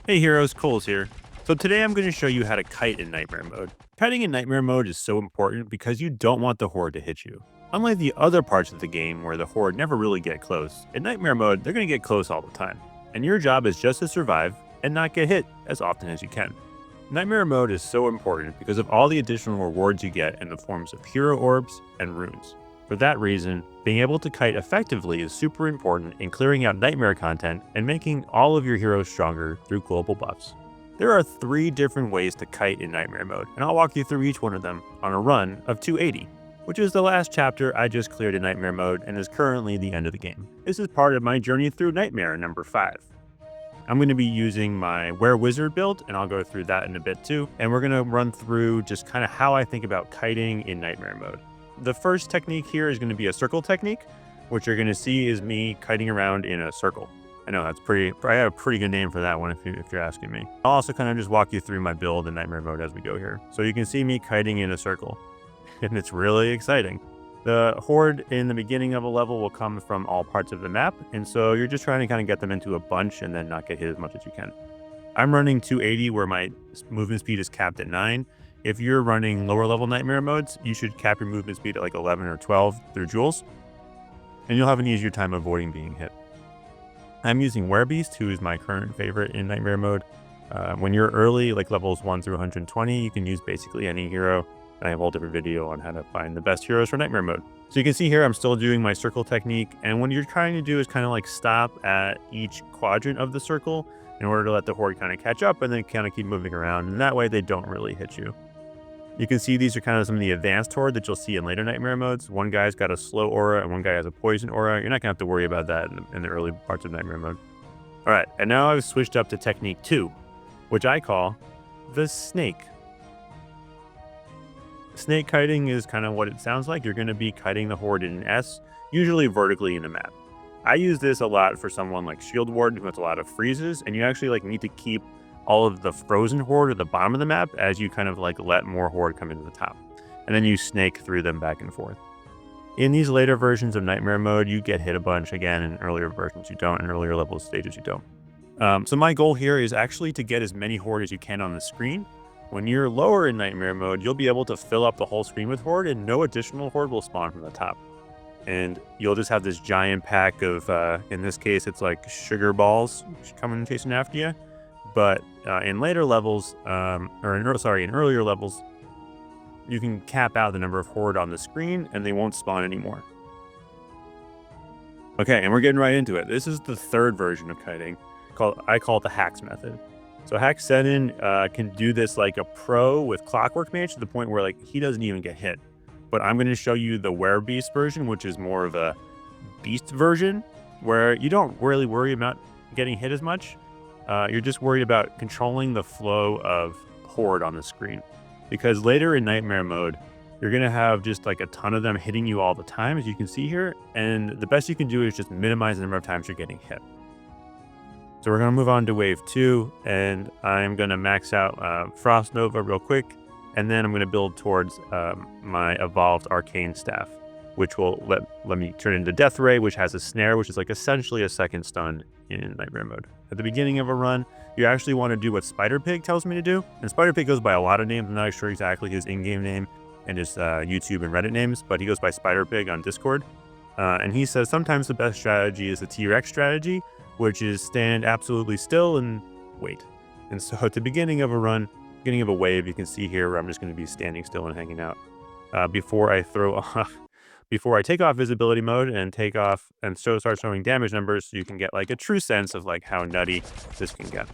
Hey heroes, Kolz here. So today I'm going to show you how to kite in Nightmare mode. Kiting in Nightmare mode is so important because you don't want the Horde to hit you. Unlike the other parts of the game where the Horde never really get close, in Nightmare mode they're going to get close all the time. And your job is just to survive and not get hit as often as you can. Nightmare mode is so important because of all the additional rewards you get in the forms of hero orbs and runes. For that reason, being able to kite effectively is super important in clearing out Nightmare content and making all of your heroes stronger through global buffs. There are 3 different ways to kite in Nightmare mode, and I'll walk you through each one of them on a run of 280, which is the last chapter I just cleared in Nightmare mode and is currently the end of the game. This is part of my journey through Nightmare number 5. I'm going to be using my Were-Wizard build, and I'll go through that in a bit too, and we're going to run through just kind of how I think about kiting in Nightmare mode. The first technique here is going to be a circle technique. What you're going to see is me kiting around in a circle. I know that's I have a pretty good name for that one if you're asking me. I'll also kind of just walk you through my build in Nightmare mode as we go here. So you can see me kiting in a circle, and it's really exciting. The Horde in the beginning of a level will come from all parts of the map, and so you're just trying to kind of get them into a bunch and then not get hit as much as you can. I'm running 280 where my movement speed is capped at 9. If you're running lower level Nightmare modes, you should cap your movement speed at like 11 or 12 through jewels, and you'll have an easier time avoiding being hit. I'm using Werebeast, who is my current favorite in Nightmare mode. When you're early, like levels 1 through 120, you can use basically any hero. I have a whole different video on how to find the best heroes for Nightmare mode. So you can see here, I'm still doing my circle technique, and what you're trying to do is kind of like stop at each quadrant of the circle in order to let the Horde kind of catch up and then kind of keep moving around, and that way they don't really hit you. You can see these are kind of some of the advanced Horde that you'll see in later Nightmare modes. One guy's got a slow aura and one guy has a poison aura. You're not going to have to worry about that in the early parts of Nightmare mode. All right, and now I've switched up to technique 2, which I call the snake. Snake kiting is kind of what it sounds like. You're going to be kiting the Horde in an S, usually vertically in the map. I use this a lot for someone like Shield Warden who has a lot of freezes, and you actually like need to keep all of the frozen Horde at the bottom of the map as you kind of like let more Horde come into the top. And then you snake through them back and forth. In these later versions of Nightmare mode, you get hit a bunch. Again, in earlier versions you don't, in earlier level stages you don't. So my goal here is actually to get as many Horde as you can on the screen. When you're lower in Nightmare mode, you'll be able to fill up the whole screen with Horde and no additional Horde will spawn from the top. And you'll just have this giant pack of, in this case, it's like sugar balls coming and chasing after you. But in later levels, in earlier levels, you can cap out the number of Horde on the screen and they won't spawn anymore. Okay, and we're getting right into it. This is the 3rd version of kiting. I call it the Hax method. So HaxSennin can do this like a pro with Clockwork Mage to the point where like he doesn't even get hit. But I'm going to show you the Werebeast version, which is more of a beast version, where you don't really worry about getting hit as much. You're just worried about controlling the flow of Horde on the screen. Because later in Nightmare mode, you're going to have just like a ton of them hitting you all the time, as you can see here. And the best you can do is just minimize the number of times you're getting hit. So we're going to move on to wave 2, and I'm going to max out Frost Nova real quick. And then I'm going to build towards my evolved Arcane Staff, which will let me turn into Death Ray, which has a snare, which is like essentially a second stun in Nightmare mode. At the beginning of a run, you actually want to do what Spider Pig tells me to do. And Spider Pig goes by a lot of names. I'm not sure exactly his in-game name and his YouTube and Reddit names, but he goes by Spider Pig on Discord. And he says sometimes the best strategy is the T-Rex strategy, which is stand absolutely still and wait. And so at the beginning of a run, beginning of a wave, you can see here where I'm just going to be standing still and hanging out before I take off visibility mode and take off and start showing damage numbers, so you can get like a true sense of like how nutty this can get.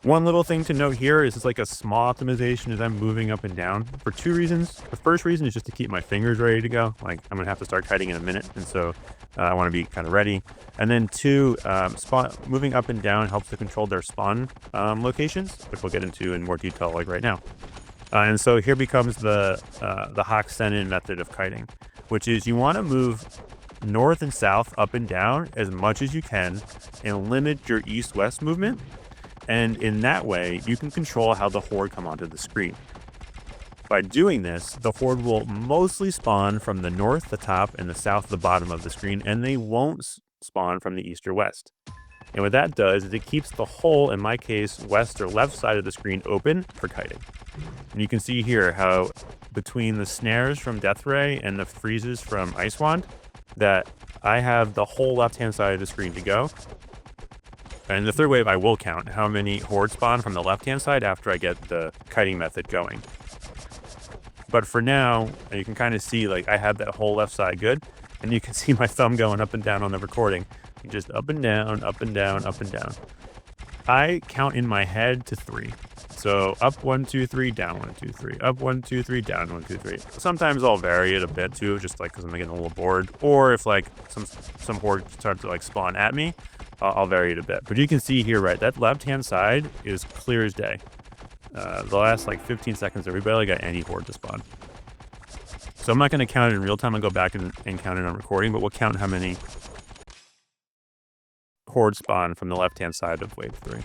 One little thing to note here is it's like a small optimization as I'm moving up and down for 2 reasons. The first reason is just to keep my fingers ready to go. Like I'm gonna have to start kiting in a minute, and so I want to be kind of ready. And then 2, moving up and down helps to control their spawn locations, which we'll get into in more detail like right now. And so here becomes the HaxSennin method of kiting, which is you want to move north and south, up and down as much as you can, and limit your east-west movement. And in that way, you can control how the Horde come onto the screen. By doing this, the Horde will mostly spawn from the north, the top, and the south, the bottom of the screen, and they won't spawn from the east or west. And what that does is it keeps the whole, in my case, west or left side of the screen open for kiting. And you can see here how between the snares from Death Ray and the freezes from Ice Wand, that I have the whole left-hand side of the screen to go. And the third wave, I will count how many hordes spawn from the left-hand side after I get the kiting method going. But for now, you can kind of see, like, I have that whole left side good, and you can see my thumb going up and down on the recording. Just up and down, up and down, up and down. I count in my head to 3. So up 1, 2, 3, down 1, 2, 3, up 1, 2, 3, down 1, 2, 3. Sometimes I'll vary it a bit too, just like because I'm getting a little bored, or if like some horde starts to like spawn at me, I'll vary it a bit. But you can see here, right, that left-hand side is clear as day. The last like 15 seconds, we barely got any horde to spawn. So I'm not going to count it in real time. I'll go back and count it on recording, but we'll count how many horde spawn from the left-hand side of wave 3.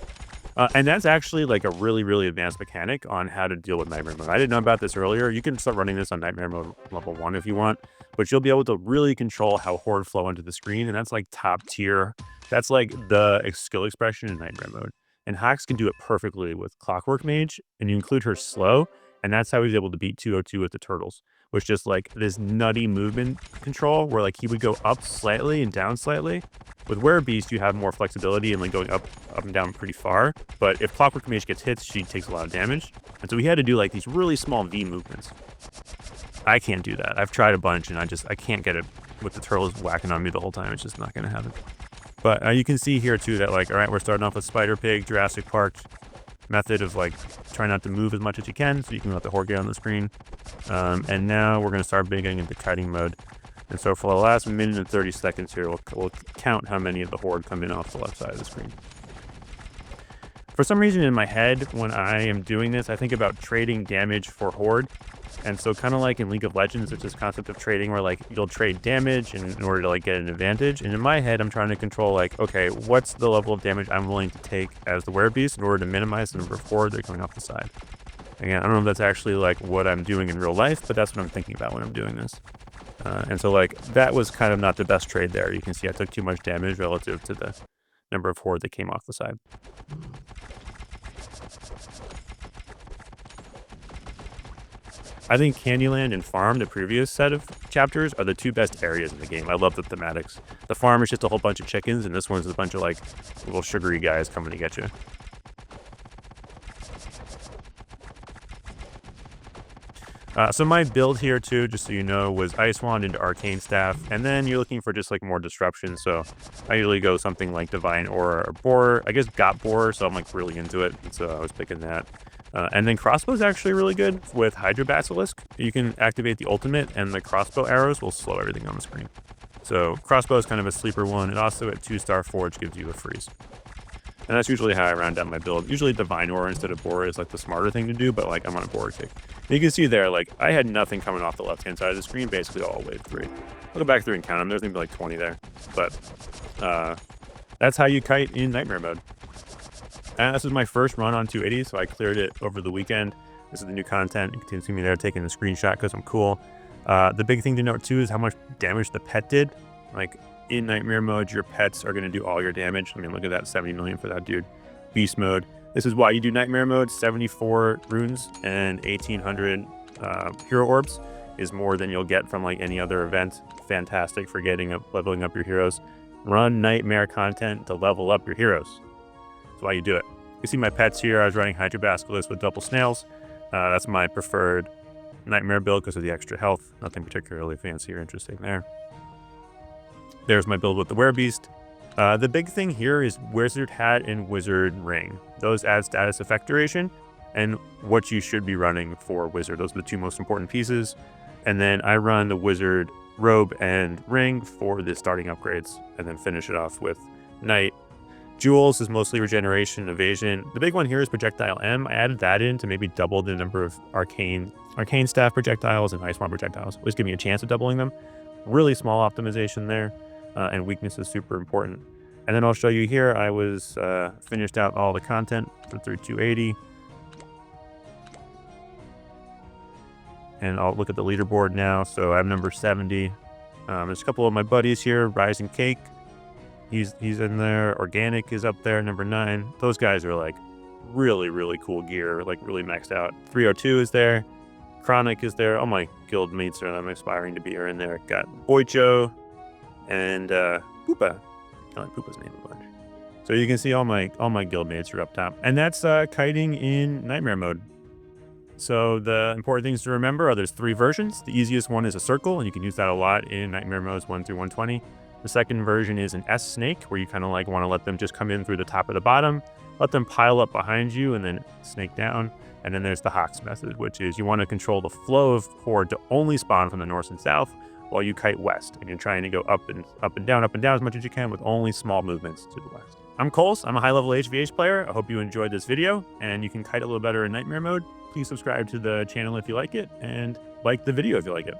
And that's actually like a really, really advanced mechanic on how to deal with Nightmare Mode. I didn't know about this earlier. You can start running this on Nightmare Mode level 1 if you want, but you'll be able to really control how horde flow onto the screen, and that's like top tier. That's like the skill expression in Nightmare Mode. And Hax can do it perfectly with Clockwork Mage, and you include her slow, and that's how he's able to beat 202 with the turtles, which just like this nutty movement control where like he would go up slightly and down slightly. With Beast, you have more flexibility and like going up and down pretty far. But if Clockwork Mage gets hits, she takes a lot of damage. And so we had to do like these really small V movements. I can't do that. I've tried a bunch and I can't get it with the turtles whacking on me the whole time. It's just not going to happen. But you can see here too that like, all right, we're starting off with Spider Pig, Jurassic Park method of like trying not to move as much as you can so you can let the horde get on the screen. And now we're going to start getting into kiting mode. And so for the last minute and 30 seconds here, we'll count how many of the horde come in off the left side of the screen. For some reason in my head, when I am doing this, I think about trading damage for horde. And so kind of like in League of Legends, it's this concept of trading where like you'll trade damage in order to like get an advantage. And in my head, I'm trying to control like, okay, what's the level of damage I'm willing to take as the werebeast in order to minimize the number of horde that are coming off the side. Again, I don't know if that's actually like what I'm doing in real life, but that's what I'm thinking about when I'm doing this. And so like that was kind of not the best trade there. You can see I took too much damage relative to the number of horde that came off the side. I think Candyland and Farm, the previous set of chapters, are the two best areas in the game. I love the thematics. The farm is just a whole bunch of chickens, and this one's a bunch of like little sugary guys coming to get you. So my build here too, just so you know, was Ice Wand into Arcane Staff, and then you're looking for just like more disruption. So I usually go something like Divine Aura or Boar. I guess got Boar, so I'm like really into it, and so I was picking that. And then Crossbow is actually really good with Hydra Basilisk. You can activate the ultimate, and the crossbow arrows will slow everything on the screen. So Crossbow is kind of a sleeper one. It also at 2-star Forge gives you a freeze. And that's usually how I round out my build. Usually Divine Aura instead of Boar is like the smarter thing to do, but like I'm on a Boar kick. And you can see there, like I had nothing coming off the left-hand side of the screen, basically all wave 3. I'll go back through and count them. There's maybe like 20 there. But that's how you kite in Nightmare Mode. And this is my first run on 280, so I cleared it over the weekend. This is the new content. You can see me there taking a screenshot because I'm cool. The big thing to note too is how much damage the pet did. Like in Nightmare Mode, your pets are going to do all your damage. I mean, look at that, 70 million for that dude. Beast Mode. This is why you do Nightmare Mode. 74 runes and 1800 hero orbs is more than you'll get from like any other event. Fantastic for leveling up your heroes. Run Nightmare content to level up your heroes. That's why you do it. You see my pets here. I was running Hydra Basilisk with double snails. That's my preferred Nightmare build because of the extra health. Nothing particularly fancy or interesting there. There's my build with the Werebeast. The big thing here is Wizard Hat and Wizard Ring. Those add status effect duration and what you should be running for Wizard. Those are the two most important pieces. And then I run the Wizard Robe and Ring for the starting upgrades and then finish it off with Knight. Jewels is mostly regeneration and evasion. The big one here is Projectile M. I added that in to maybe double the number of arcane staff projectiles and Ice Wand projectiles. Just give me a chance of doubling them. Really small optimization there. And weakness is super important. And then I'll show you here, I was finished out all the content through 280. And I'll look at the leaderboard now. So I have number 70. There's a couple of my buddies here. Rising Cake. He's in there. Organic is up there, number 9. Those guys are like really, really cool gear, like really maxed out. 302 is there. Chronic is there. All my guild mates that I'm aspiring to be are in there. Got Boicho and Poopa. I like Poopa's name a bunch. So you can see all my guild mates are up top. And that's kiting in nightmare mode. So the important things to remember are there's 3 versions. The easiest one is a circle, and you can use that a lot in nightmare modes 1 through 120. The second version is an S snake, where you kind of like want to let them just come in through the top or the bottom, let them pile up behind you, and then snake down. And then there's the Hax method, which is you want to control the flow of horde to only spawn from the north and south while you kite west, and you're trying to go up and down as much as you can with only small movements to the west. I'm Kolz. I'm a high-level HVH player. I hope you enjoyed this video, and you can kite a little better in nightmare mode. Please subscribe to the channel if you like it, and like the video if you like it.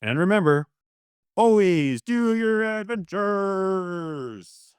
And remember, always do your adventures!